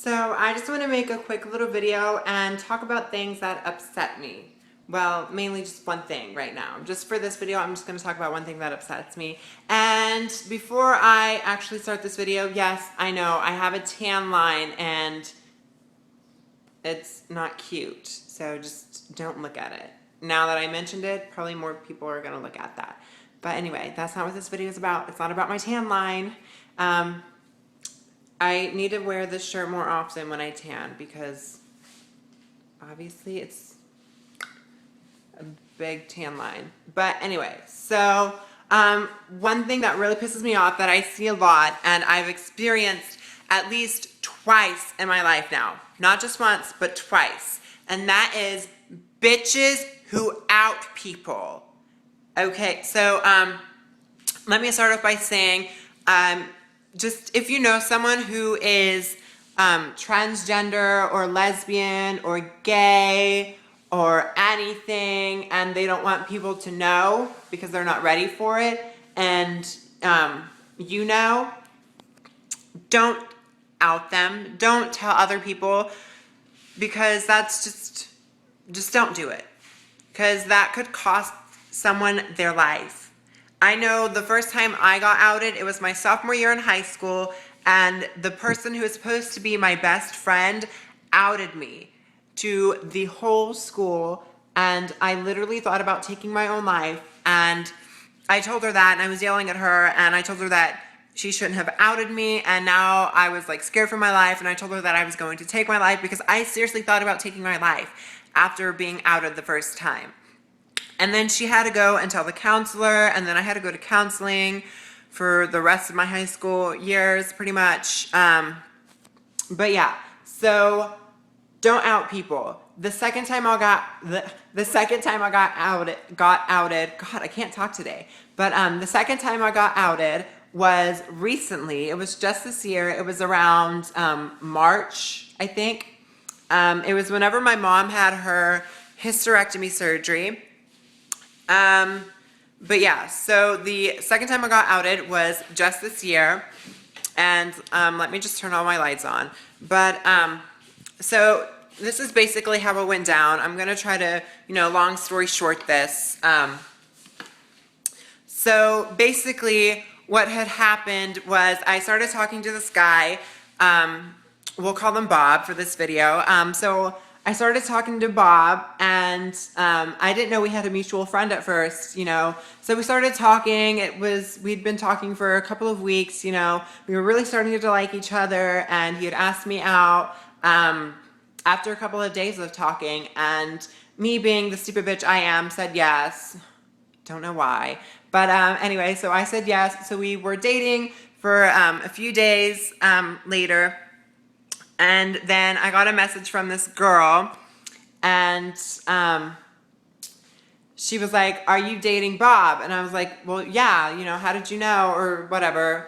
So I just want to make a quick little video and talk about things that upset me. Well, mainly just one thing right now. Just for this video, I'm just going to talk about one thing that upsets me. And before I actually start this video, yes, I know I have a tan line and it's not cute. So just don't look at it. Now that I mentioned it, probably more people are going to look at that. But anyway, that's not what this video is about. It's not about my tan line. I need to wear this shirt more often when I tan because obviously it's a big tan line. But anyway, so one thing that really pisses me off that I see a lot and I've experienced at least twice in my life now, not just once, but twice, and that is bitches who out people. Okay, so let me start off by saying, just if you know someone who is transgender or lesbian or gay or anything and they don't want people to know because they're not ready for it, and you know, don't out them. Don't tell other people, because that's just don't do it, because that could cost someone their life. I know the first time I got outed, it was my sophomore year in high school, and the person who was supposed to be my best friend outed me to the whole school, and I literally thought about taking my own life, and I told her that, and I was yelling at her, and I told her that she shouldn't have outed me, and now I was like scared for my life, and I told her that I was going to take my life because I seriously thought about taking my life after being outed the first time. And then she had to go and tell the counselor, and then I had to go to counseling for the rest of my high school years, pretty much. But yeah, so don't out people. The second time I got outed, God, I can't talk today. But the second time I got outed was recently. It was just this year. It was around March, I think. It was whenever my mom had her hysterectomy surgery. But yeah, so the second time I got outed was just this year, and let me just turn all my lights on. But so this is basically how it went down. I'm gonna try to, long story short this. So basically what had happened was I started talking to this guy, we'll call him Bob for this video. So I started talking to Bob, and I didn't know we had a mutual friend at first, So we started talking. We'd been talking for a couple of weeks, We were really starting to like each other, and he had asked me out after a couple of days of talking, and me being the stupid bitch I am, said yes. Don't know why. But anyway, so I said yes. So we were dating for a few days later. And then I got a message from this girl, and she was like, "Are you dating Bob?" And I was like, "Well, yeah, how did you know?" Or whatever.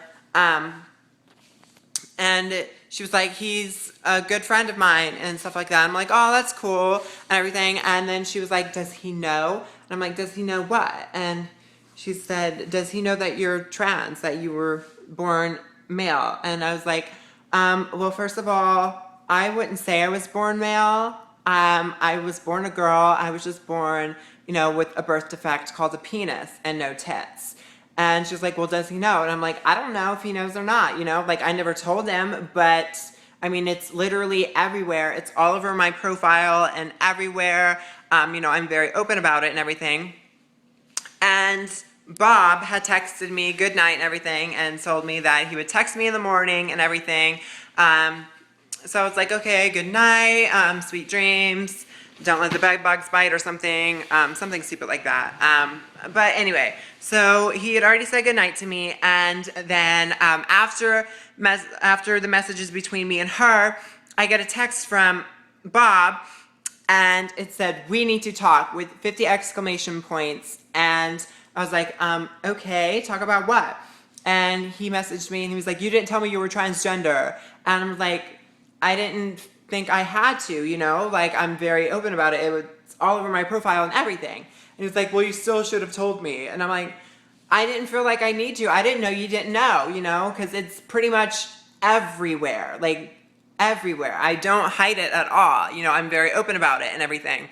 And she was like, "He's a good friend of mine," and stuff like that. I'm like, "Oh, that's cool," and everything. And then she was like, "Does he know?" And I'm like, "Does he know what?" And she said, "Does he know that you're trans, that you were born male?" And I was like, well, first of all, I wouldn't say I was born male. I was born a girl. I was just born, with a birth defect called a penis and no tits. And she was like, "Well, does he know?" And I'm like, "I don't know if he knows or not, Like, I never told him, but I mean, it's literally everywhere. It's all over my profile and everywhere. I'm very open about it and everything." And Bob had texted me good night and everything, and told me that he would text me in the morning and everything. So I was like, okay, good night, sweet dreams, don't let the bed bugs bite or something, something stupid like that. But anyway, so he had already said good night to me, and then after the messages between me and her, I get a text from Bob, and it said, "We need to talk," with 50 exclamation points. And I was like, okay, talk about what? And he messaged me, and he was like, "You didn't tell me you were transgender." And I'm like, I didn't think I had to, Like, I'm very open about it. It was all over my profile and everything. And he was like, "Well, you still should have told me." And I'm like, I didn't feel like I need to. I didn't know you didn't know, because it's pretty much everywhere. Like, everywhere. I don't hide it at all. You know, I'm very open about it and everything.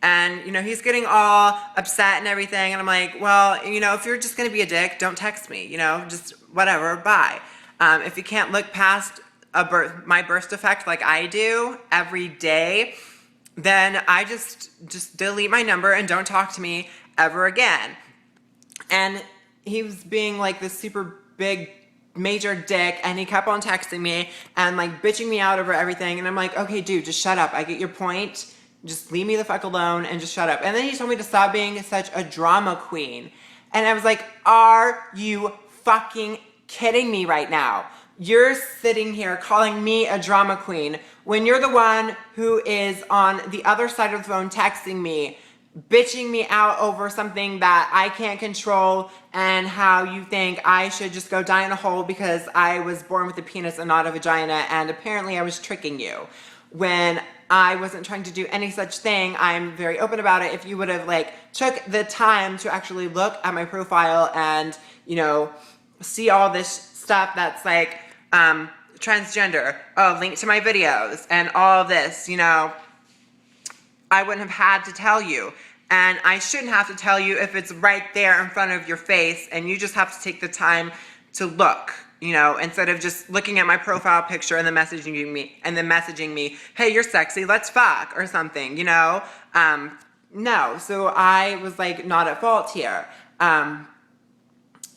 And, you know, he's getting all upset and everything. And I'm like, well, you know, if you're just going to be a dick, don't text me, you know, just whatever, bye. If you can't look past my burst effect like I do every day, then I just delete my number and don't talk to me ever again. And he was being like this super big major dick, and he kept on texting me and like bitching me out over everything. And I'm like, okay, dude, just shut up. I get your point. Just leave me the fuck alone and just shut up. And then he told me to stop being such a drama queen. And I was like, are you fucking kidding me right now? You're sitting here calling me a drama queen when you're the one who is on the other side of the phone texting me, bitching me out over something that I can't control, and how you think I should just go die in a hole because I was born with a penis and not a vagina, and apparently I was tricking you. When I wasn't trying to do any such thing. I'm very open about it. If you would have like took the time to actually look at my profile and, you know, see all this stuff that's like transgender, link to my videos and all this, you know, I wouldn't have had to tell you. And I shouldn't have to tell you if it's right there in front of your face and you just have to take the time to look, you know, instead of just looking at my profile picture and then messaging me, hey, you're sexy, let's fuck, or something, you know? No, so I was like not at fault here.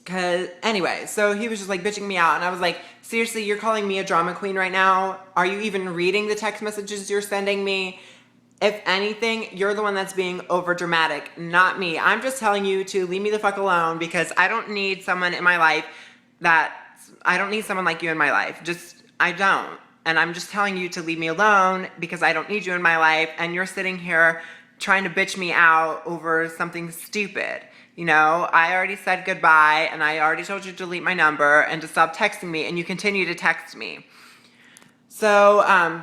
Cause anyway, so he was just like bitching me out, and I was like, seriously, you're calling me a drama queen right now? Are you even reading the text messages you're sending me? If anything, you're the one that's being over dramatic, not me. I'm just telling you to leave me the fuck alone, because I don't need someone in my life I don't need someone like you in my life. I don't. And I'm just telling you to leave me alone because I don't need you in my life, and you're sitting here trying to bitch me out over something stupid. You know, I already said goodbye, and I already told you to delete my number and to stop texting me, and you continue to text me. So,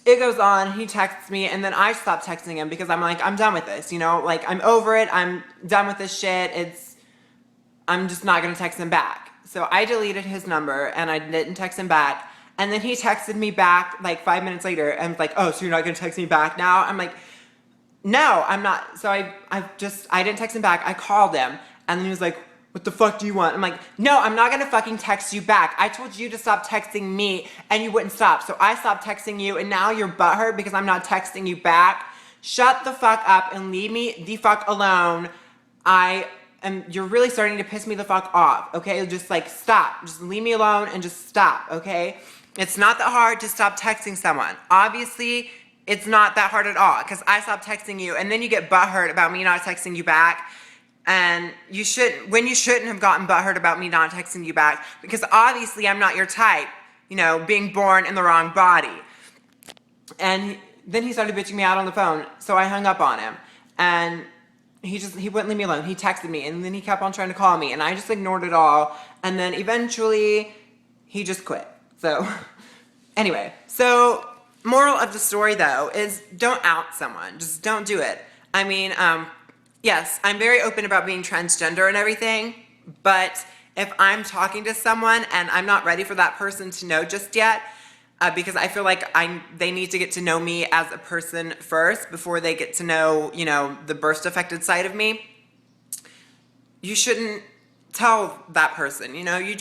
it goes on, he texts me, and then I stop texting him because I'm like, I'm done with this, you know? Like, I'm over it, I'm done with this shit, I'm just not gonna text him back. So I deleted his number, and I didn't text him back, and then he texted me back like 5 minutes later, and was like, oh, so you're not gonna text me back now? I'm like, no, I'm not. So I didn't text him back, I called him, and then he was like, what the fuck do you want? I'm like, no, I'm not gonna fucking text you back. I told you to stop texting me, and you wouldn't stop. So I stopped texting you, and now you're butthurt because I'm not texting you back. Shut the fuck up and leave me the fuck alone. You're really starting to piss me the fuck off, okay? Just like stop. Just leave me alone and just stop, okay? It's not that hard to stop texting someone. Obviously, it's not that hard at all, because I stopped texting you, and then you get butthurt about me not texting you back. And you shouldn't have gotten butthurt about me not texting you back, because obviously I'm not your type, you know, being born in the wrong body. And then he started bitching me out on the phone, so I hung up on him, and he wouldn't leave me alone. He texted me, and then he kept on trying to call me, and I just ignored it all, and then eventually he just quit. So anyway, so moral of the story though is don't out someone. Just don't do it. I mean, yes, I'm very open about being transgender and everything, but if I'm talking to someone and I'm not ready for that person to know just yet, because I feel like they need to get to know me as a person first before they get to know, you know, the burst affected side of me, you shouldn't tell that person, you know, you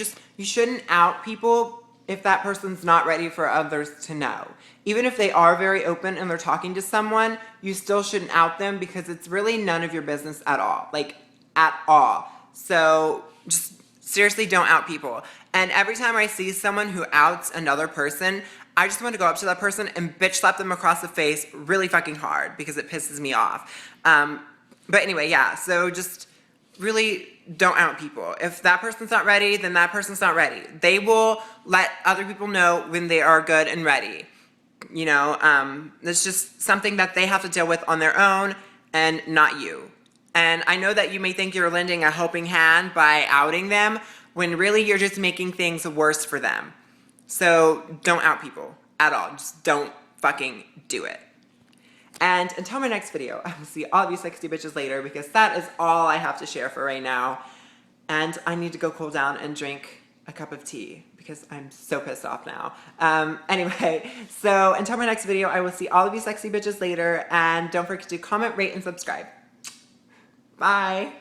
shouldn't out people if that person's not ready for others to know. Even if they are very open and they're talking to someone, you still shouldn't out them, because it's really none of your business at all, like at all. So just seriously don't out people. And every time I see someone who outs another person, I just want to go up to that person and bitch slap them across the face really fucking hard, because it pisses me off. But anyway, yeah, so just really don't out people. If that person's not ready, then that person's not ready. They will let other people know when they are good and ready. You know, it's just something that they have to deal with on their own and not you. And I know that you may think you're lending a helping hand by outing them, when really you're just making things worse for them. So don't out people at all. Just don't fucking do it. And until my next video, I will see all of you sexy bitches later, because that is all I have to share for right now. And I need to go cool down and drink a cup of tea, because I'm so pissed off now. Anyway, so until my next video, I will see all of you sexy bitches later. And don't forget to comment, rate, and subscribe. Bye.